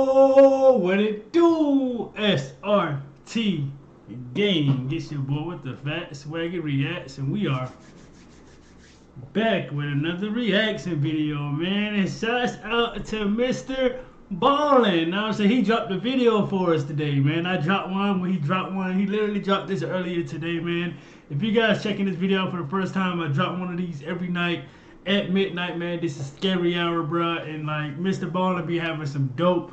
Yo, what it do? SRT gang. It's your boy with the fat SwaggyReacts, and we are back with another reaction video, man. And shouts out to Mr. Ballen. Now, so he dropped a video for us today, man. I dropped one when he dropped one. He literally dropped this earlier today, man. If you guys checking this video out for the first time, I drop one of these every night at midnight, man. This is scary hour, bruh, and like Mr. Ballen be having some dope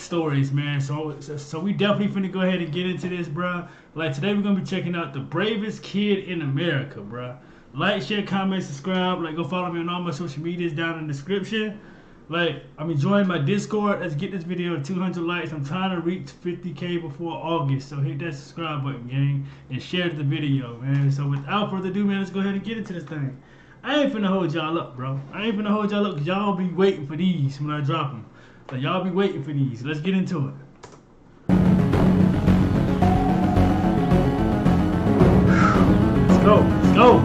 stories, man. So we definitely finna go ahead and get into this, bruh. Like today we're gonna be checking out the bravest kid in America, bruh. Like, share, comment, subscribe. Like, go follow me on all my social medias down in the description. Like, I'm enjoying my Discord. Let's get this video to 200 likes. I'm trying to reach 50K before August. So hit that subscribe button, gang, and share the video, man. So without further ado, man, let's go ahead and get into this thing. I ain't finna hold y'all up, bro. I ain't finna hold y'all up because y'all be waiting for these when I drop them. So y'all be waiting for these. Let's get into it. Let's go. Let's go.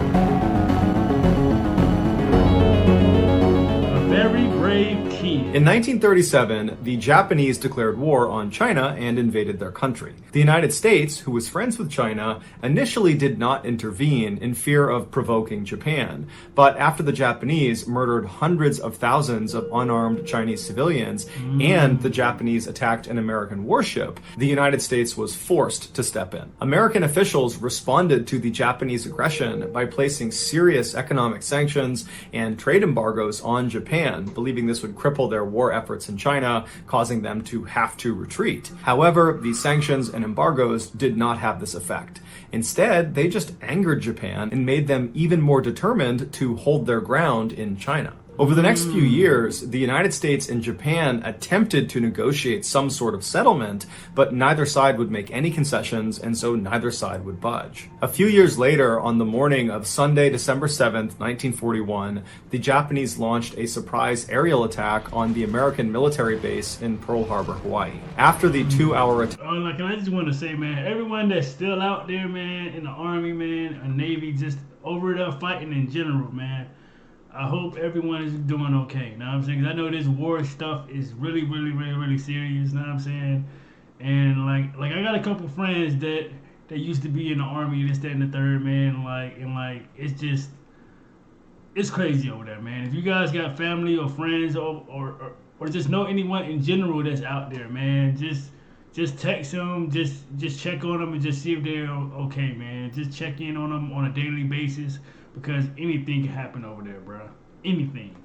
Very brave kid. In 1937, the Japanese declared war on China and invaded their country. The United States, who was friends with China, initially did not intervene in fear of provoking Japan. But after the Japanese murdered hundreds of thousands of unarmed Chinese civilians and the Japanese attacked an American warship, the United States was forced to step in. American officials responded to the Japanese aggression by placing serious economic sanctions and trade embargoes on Japan, believing this would cripple their war efforts in China, causing them to have to retreat. However, the sanctions and embargoes did not have this effect. Instead, they just angered Japan and made them even more determined to hold their ground in China. Over the next few years, the United States and Japan attempted to negotiate some sort of settlement, but neither side would make any concessions, and so neither side would budge. A few years later, on the morning of Sunday, December 7th, 1941, the Japanese launched a surprise aerial attack on the American military base in Pearl Harbor, Hawaii. After the 2-hour attack... Like, I just want to say, man, everyone that's still out there, man, in the Army, man, or Navy, just over there fighting in general, man, I hope everyone is doing okay. You know what I'm saying? 'Cause I know this war stuff is really serious. You know what I'm saying? And like I got a couple friends that used to be in the Army, this, that, and the third, man. Like it's crazy over there, man. If you guys got family or friends or just know anyone in general that's out there, man, just text them, just check on them and just see if they're okay, man. Just check in on them on a daily basis, because anything can happen over there, bro. Anything.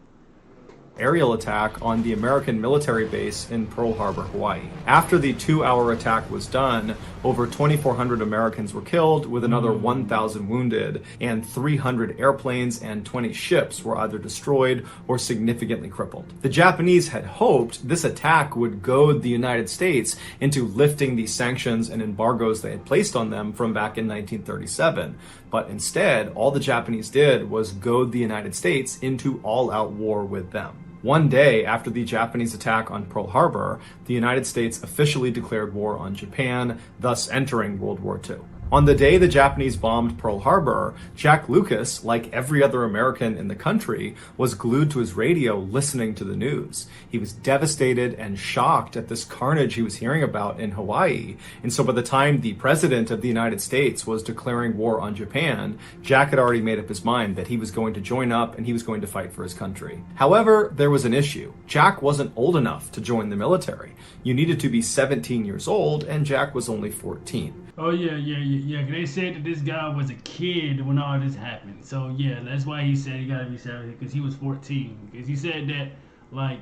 Aerial attack on the American military base in Pearl Harbor, Hawaii. After the 2-hour attack was done, over 2,400 Americans were killed, with another 1,000 wounded, and 300 airplanes and 20 ships were either destroyed or significantly crippled. The Japanese had hoped this attack would goad the United States into lifting the sanctions and embargoes they had placed on them from back in 1937. But instead, all the Japanese did was goad the United States into all-out war with them. One day after the Japanese attack on Pearl Harbor, the United States officially declared war on Japan, thus entering World War II. On the day the Japanese bombed Pearl Harbor, Jack Lucas, like every other American in the country, was glued to his radio listening to the news. He was devastated and shocked at this carnage he was hearing about in Hawaii. And so by the time the President of the United States was declaring war on Japan, Jack had already made up his mind that he was going to join up and he was going to fight for his country. However, there was an issue. Jack wasn't old enough to join the military. You needed to be 17 years old, and Jack was only 14. Oh, yeah. They said that this guy was a kid when all this happened. So, yeah, that's why he said he got to be 17, because he was 14. Because he said that, like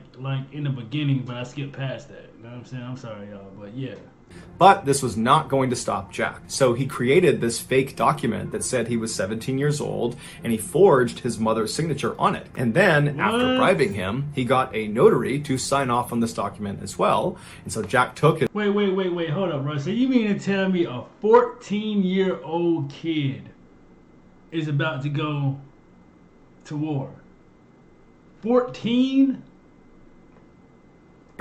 in the beginning, but I skipped past that. You know what I'm saying? I'm sorry, y'all, but yeah. But this was not going to stop Jack. So he created this fake document that said he was 17 years old, and he forged his mother's signature on it. And then, after bribing him, he got a notary to sign off on this document as well. And so Jack took it. Wait, hold up, bro. So you mean to tell me a 14-year-old kid is about to go to war? 14?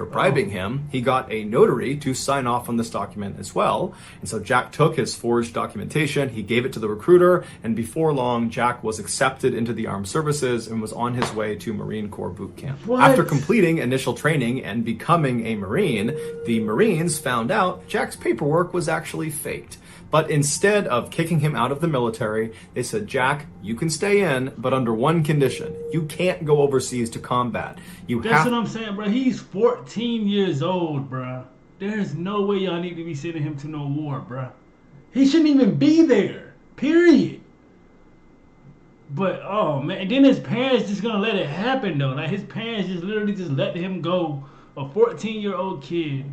bribing him, he got a notary to sign off on this document as well. And so Jack took his forged documentation, he gave it to the recruiter, and before long, Jack was accepted into the armed services and was on his way to Marine Corps boot camp. What? After completing initial training and becoming a Marine, the Marines found out Jack's paperwork was actually faked. But instead of kicking him out of the military, they said, Jack, you can stay in, but under one condition. You can't go overseas to combat. That's what I'm saying, bro. He's 14 years old, bro. There's no way y'all need to be sending him to no war, bro. He shouldn't even be there, period. But, oh, man. And then his parents just gonna let it happen, though. Like, his parents just literally just let him go. A 14-year-old kid.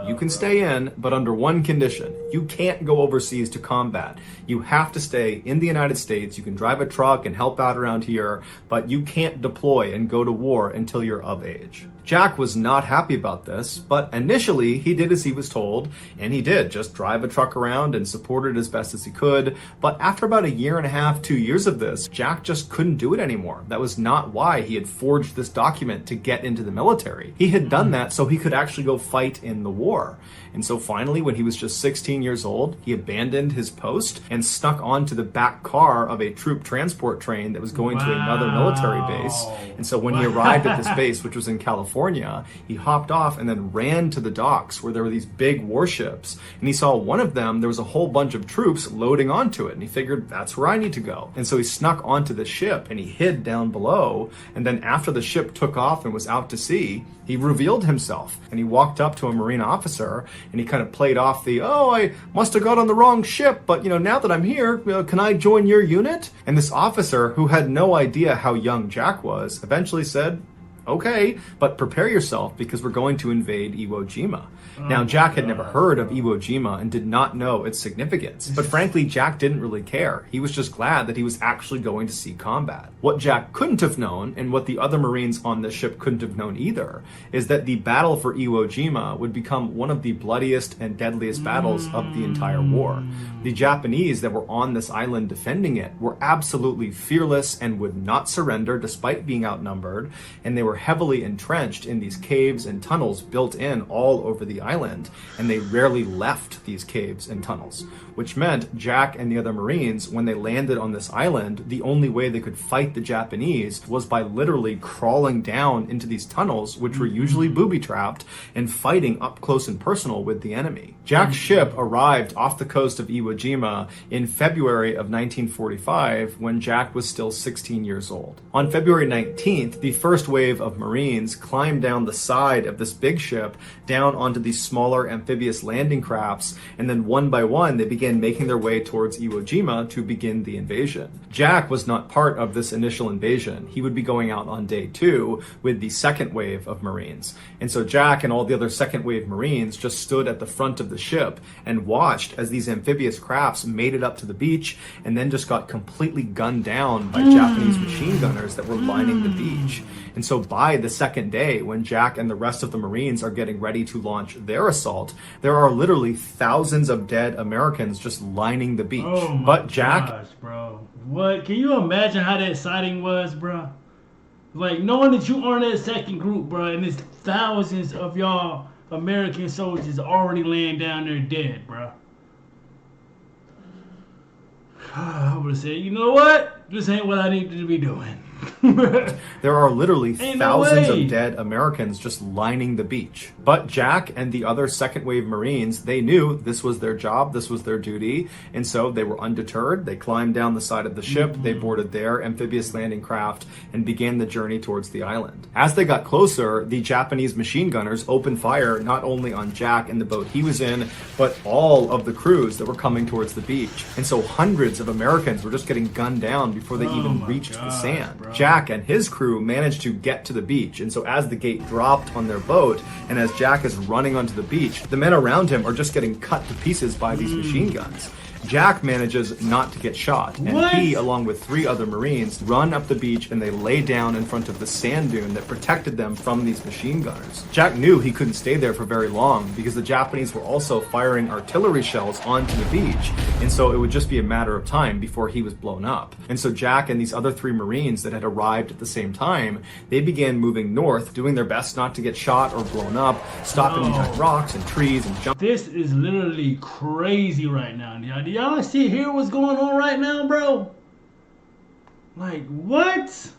You can stay in, but under one condition. You can't go overseas to combat. You have to stay in the United States. You can drive a truck and help out around here, but you can't deploy and go to war until you're of age. Jack was not happy about this, but initially he did as he was told, and he did just drive a truck around and support it as best as he could. But after about a year and a half, 2 years of this, Jack just couldn't do it anymore. That was not why he had forged this document to get into the military. He had done that so he could actually go fight in the war. And so finally, when he was just 16 years old, he abandoned his post and snuck onto the back car of a troop transport train that was going to another military base. And so when he arrived at this base, which was in California, he hopped off and then ran to the docks where there were these big warships. And he saw one of them, there was a whole bunch of troops loading onto it. And he figured, that's where I need to go. And so he snuck onto the ship and he hid down below. And then after the ship took off and was out to sea, he revealed himself and he walked up to a Marine officer and he kind of played off the, oh, I must have got on the wrong ship, but now that I'm here, can I join your unit? And this officer, who had no idea how young Jack was, eventually said, okay, but prepare yourself because we're going to invade Iwo Jima. Now, Jack had never heard of Iwo Jima and did not know its significance. But frankly, Jack didn't really care. He was just glad that he was actually going to see combat. What Jack couldn't have known, and what the other Marines on the ship couldn't have known either, is that the battle for Iwo Jima would become one of the bloodiest and deadliest battles of the entire war. The Japanese that were on this island defending it were absolutely fearless and would not surrender despite being outnumbered, and they were heavily entrenched in these caves and tunnels built in all over the island, and they rarely left these caves and tunnels, which meant Jack and the other Marines, when they landed on this island, the only way they could fight the Japanese was by literally crawling down into these tunnels, which were usually booby-trapped, and fighting up close and personal with the enemy. Jack's ship arrived off the coast of Iwo Jima in February of 1945 when Jack was still 16 years old. On February 19th, the first wave of Marines climbed down the side of this big ship down onto these smaller amphibious landing crafts, and then one by one they began making their way towards Iwo Jima to begin the invasion. Jack was not part of this initial invasion. He would be going out on day 2 with the second wave of Marines. And so Jack and all the other second wave Marines just stood at the front of the ship and watched as these amphibious crafts made it up to the beach and then just got completely gunned down by Japanese machine gunners that were lining the beach. And so by the second day, when Jack and the rest of the Marines are getting ready to launch their assault, there are literally thousands of dead Americans just lining the beach. Oh my but Jack, gosh, bro. What? Can you imagine how that sighting was, bro? Like, knowing that you are in that second group, bro, and there's thousands of y'all American soldiers already laying down there dead, bro. I would have said, you know what? This ain't what I need to be doing. There are literally thousands of dead Americans just lining the beach. But Jack and the other second wave Marines, they knew this was their job, this was their duty, and so they were undeterred. They climbed down the side of the ship, they boarded their amphibious landing craft, and began the journey towards the island. As they got closer, the Japanese machine gunners opened fire not only on Jack and the boat he was in, but all of the crews that were coming towards the beach. And so hundreds of Americans were just getting gunned down before they even reached the sand. Bro. Jack and his crew managed to get to the beach, and so as the gate dropped on their boat, and as Jack is running onto the beach, the men around him are just getting cut to pieces by these machine guns. Jack manages not to get shot, and What? he, along with 3 other Marines, run up the beach and they lay down in front of the sand dune that protected them from these machine gunners. Jack knew he couldn't stay there for very long because the Japanese were also firing artillery shells onto the beach, and so it would just be a matter of time before he was blown up. And so Jack and these other 3 Marines that had arrived at the same time, they began moving north, doing their best not to get shot or blown up, stopping behind rocks and trees and jumping. This is literally crazy right now. Do y'all see here what's going on right now, bro? Like, what?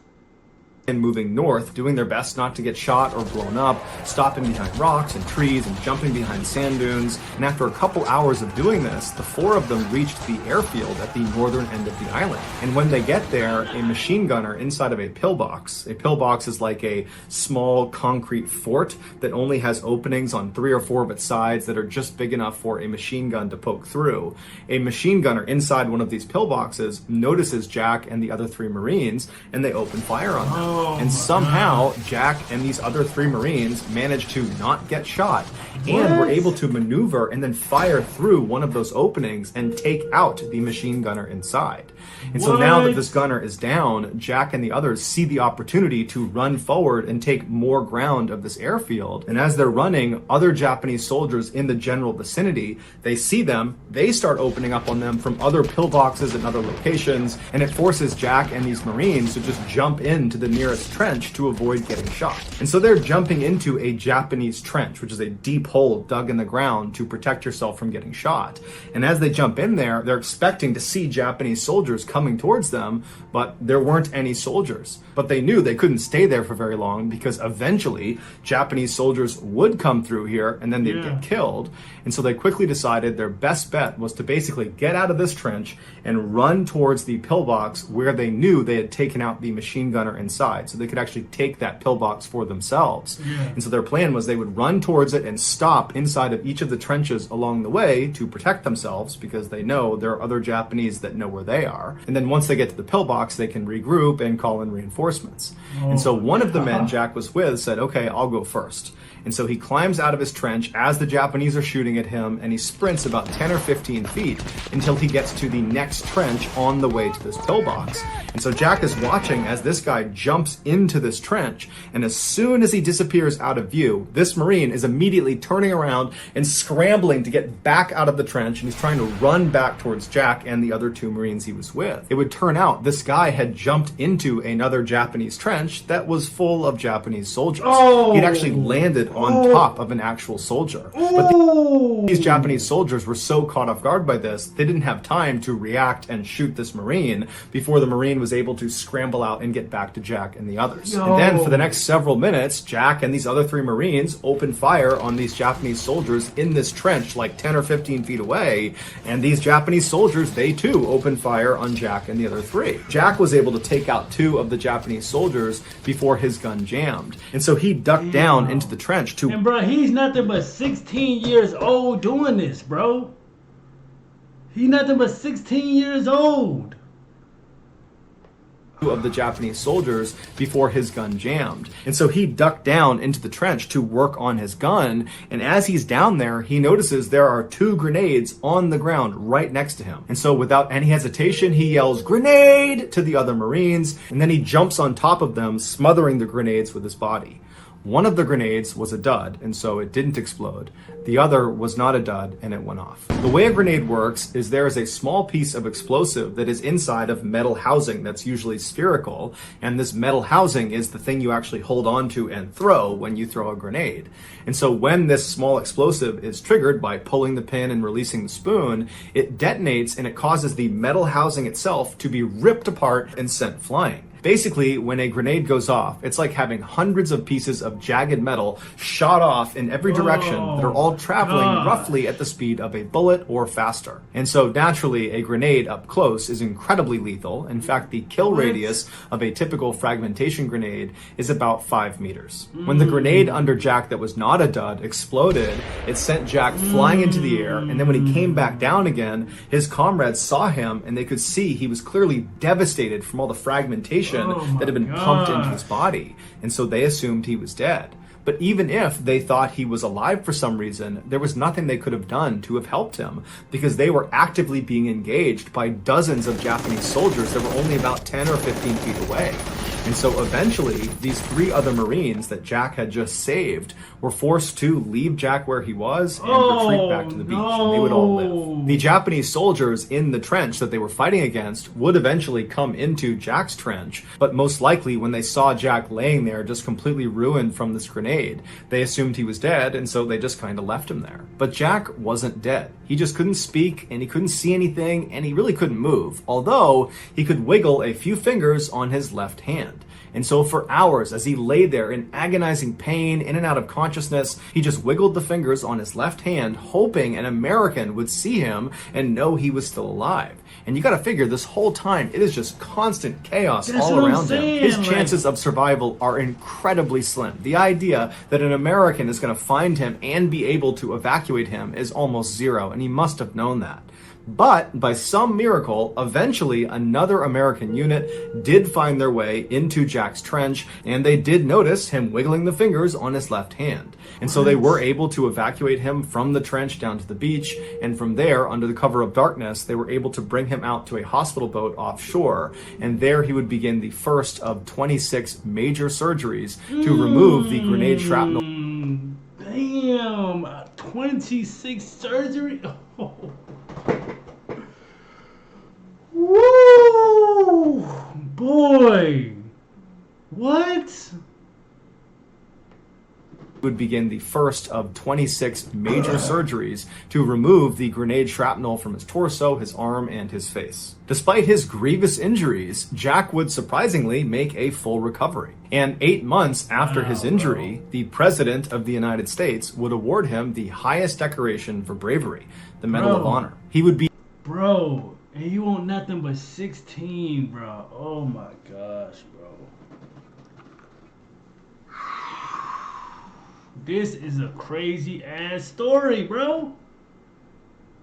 And moving north, doing their best not to get shot or blown up, stopping behind rocks and trees and jumping behind sand dunes. And after a couple hours of doing this, the 4 of them reached the airfield at the northern end of the island. And when they get there, a machine gunner inside of a pillbox is like a small concrete fort that only has openings on 3 or 4 of its sides that are just big enough for a machine gun to poke through. A machine gunner inside one of these pillboxes notices Jack and the other 3 Marines, and they open fire on them. And somehow, Jack and these other 3 Marines managed to not get shot and were able to maneuver and then fire through one of those openings and take out the machine gunner inside. And so now that this gunner is down, Jack and the others see the opportunity to run forward and take more ground of this airfield. And as they're running, other Japanese soldiers in the general vicinity, they see them, they start opening up on them from other pillboxes and other locations, and it forces Jack and these Marines to just jump into the nearest trench to avoid getting shot. And so they're jumping into a Japanese trench, which is a deep hole dug in the ground to protect yourself from getting shot. And as they jump in there, they're expecting to see Japanese soldiers coming towards them, but there weren't any soldiers. But they knew they couldn't stay there for very long because eventually Japanese soldiers would come through here and then they'd get killed. And so they quickly decided their best bet was to basically get out of this trench and run towards the pillbox where they knew they had taken out the machine gunner inside, so they could actually take that pillbox for themselves. And so their plan was they would run towards it and stop inside of each of the trenches along the way to protect themselves because they know there are other Japanese that know where they are. And then once they get to the pillbox, they can regroup and call in reinforcements. And so one of the men Jack was with said, okay, I'll go first. And so he climbs out of his trench as the Japanese are shooting at him, and he sprints about 10 or 15 feet until he gets to the next trench on the way to this pillbox. And so Jack is watching as this guy jumps into this trench, and as soon as he disappears out of view, this Marine is immediately turning around and scrambling to get back out of the trench, and he's trying to run back towards Jack and the other 2 Marines he was with. It would turn out this guy had jumped into another Japanese trench that was full of Japanese soldiers. He'd actually landed on top of an actual soldier. But these Japanese soldiers were so caught off guard by this, they didn't have time to react and shoot this Marine before the Marine was able to scramble out and get back to Jack and the others. And then for the next several minutes, Jack and these other 3 Marines opened fire on these Japanese soldiers in this trench like 10 or 15 feet away, and these Japanese soldiers, they too opened fire on Jack and the other 3. Jack was able to take out 2 of the Japanese soldiers before his gun jammed, and so he ducked down into the trench to... And bro, he's nothing but 16 years old doing this, bro. He's nothing but 16 years old. Of the Japanese soldiers before his gun jammed. And so he ducked down into the trench to work on his gun, and as he's down there, he notices there are 2 grenades on the ground right next to him. And so without any hesitation, he yells, "Grenade!" to the other Marines, and then he jumps on top of them, smothering the grenades with his body. One of the grenades was a dud, and so it didn't explode. The other was not a dud, and it went off. The way a grenade works is there is a small piece of explosive that is inside of metal housing that's usually spherical, and this metal housing is the thing you actually hold on to and throw when you throw a grenade. And so when this small explosive is triggered by pulling the pin and releasing the spoon, it detonates and it causes the metal housing itself to be ripped apart and sent flying. Basically, when a grenade goes off, it's like having hundreds of pieces of jagged metal shot off in every direction that are all traveling roughly at the speed of a bullet or faster. And so naturally, a grenade up close is incredibly lethal. In fact, the kill radius of a typical fragmentation grenade is about 5 meters. When the grenade under Jack that was not a dud exploded, it sent Jack flying into the air, and then when he came back down again, his comrades saw him and they could see he was clearly devastated from all the fragmentation that had been pumped into his body, and so they assumed he was dead. But even if they thought he was alive for some reason, there was nothing they could have done to have helped him, because they were actively being engaged by dozens of Japanese soldiers that were only about 10 or 15 feet away. And so eventually, these 3 other Marines that Jack had just saved were forced to leave Jack where he was and retreat back to the beach, and they would all live. The Japanese soldiers in the trench that they were fighting against would eventually come into Jack's trench, but most likely when they saw Jack laying there just completely ruined from this grenade, they assumed he was dead, and so they just kind of left him there. But Jack wasn't dead. He just couldn't speak, and he couldn't see anything, and he really couldn't move, although he could wiggle a few fingers on his left hand. And so for hours, as he lay there in agonizing pain, in and out of consciousness, he just wiggled the fingers on his left hand, hoping an American would see him and know he was still alive. And you gotta figure, this whole time, it is just constant chaos all around him. His chances of survival are incredibly slim. The idea that an American is gonna find him and be able to evacuate him is almost zero, and he must have known that. But by some miracle, eventually another American unit did find their way into Jack's trench, and they did notice him wiggling the fingers on his left hand. And so they were able to evacuate him from the trench down to the beach, and from there, under the cover of darkness, they were able to bring him out to a hospital boat offshore, and there he would begin the first of 26 major surgeries to remove the grenade shrapnel. Damn, 26 surgery? Oh. Woo! Boy! What? Would begin the first of 26 major surgeries to remove the grenade shrapnel from his torso, his arm, and his face. Despite his grievous injuries, Jack would surprisingly make a full recovery. And 8 months after his injury, the President of the United States would award him the highest decoration for bravery, the Medal of Honor. He would be... Bro, and you want nothing but 16, bro. Oh my gosh, bro. This is a crazy ass story, bro.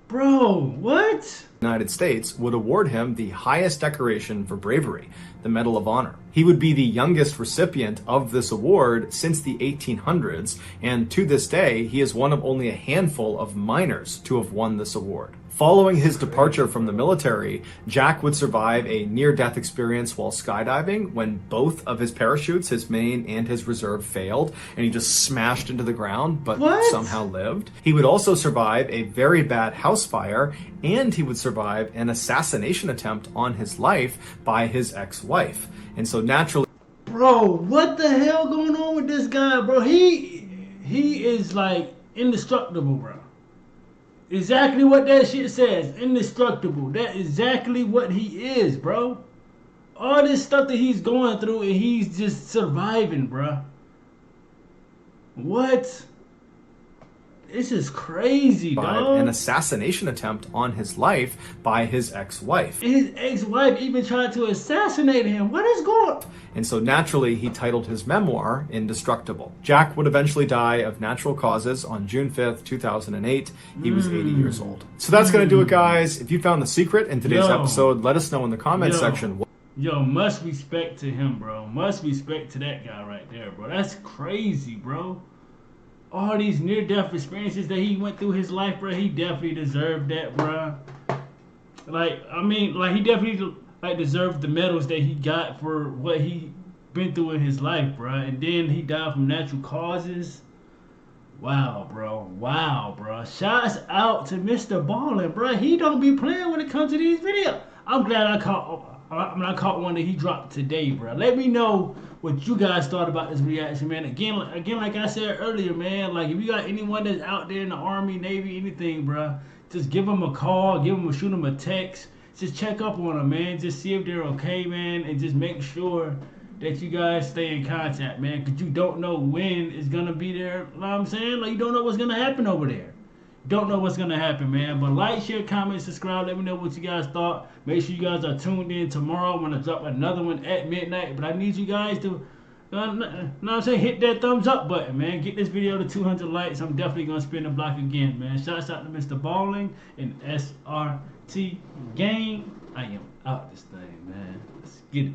Bro, what? United States would award him the highest decoration for bravery, the Medal of Honor. He would be the youngest recipient of this award since the 1800s, and to this day, he is one of only a handful of miners to have won this award. Following his departure from the military, Jack would survive a near-death experience while skydiving when both of his parachutes, his main and his reserve, failed, and he just smashed into the ground, but somehow lived. He would also survive a very bad house fire, and he would survive an assassination attempt on his life by his ex-wife. And so naturally... Bro, what the hell going on with this guy, bro? He is like indestructible, bro. Exactly what that shit says. Indestructible. That's exactly what he is, bro. All this stuff that he's going through and he's just surviving, bro. What? This is crazy, dog. An assassination attempt on his life by his ex-wife. His ex-wife even tried to assassinate him. What is going on? And so naturally, he titled his memoir Indestructible. Jack would eventually die of natural causes on June 5th, 2008. He was 80 years old. So that's going to do it, guys. If you found the secret in today's episode, let us know in the comments section. Yo, much respect to him, bro. Much respect to that guy right there, bro. That's crazy, bro. All these near-death experiences that he went through his life, bro, he definitely deserved that, bro. Like, I mean, like, he definitely, like, deserved the medals that he got for what he been through in his life, bro. And then he died from natural causes. Wow, bro. Wow, bro. Shouts out to Mr. Ballen, bro. He don't be playing when it comes to these videos. I'm glad I caught one that he dropped today, bro. Let me know what you guys thought about this reaction, man. Again, like I said earlier, man, like, if you got anyone that's out there in the Army, Navy, anything, bro, just give them a call, shoot them a text. Just check up on them, man. Just see if they're okay, man, and just make sure that you guys stay in contact, man, because you don't know when it's going to be there. You know what I'm saying? Like, you don't know what's going to happen over there. Don't know what's going to happen, man. But like, share, comment, subscribe. Let me know what you guys thought. Make sure you guys are tuned in tomorrow. I'm going to drop another one at midnight. But I need you guys to, you know what I'm saying, hit that thumbs up button, man. Get this video to 200 likes. I'm definitely going to spin the block again, man. Shouts out to Mr. Ballen and SRT Gang. I am out this thing, man. Let's get it.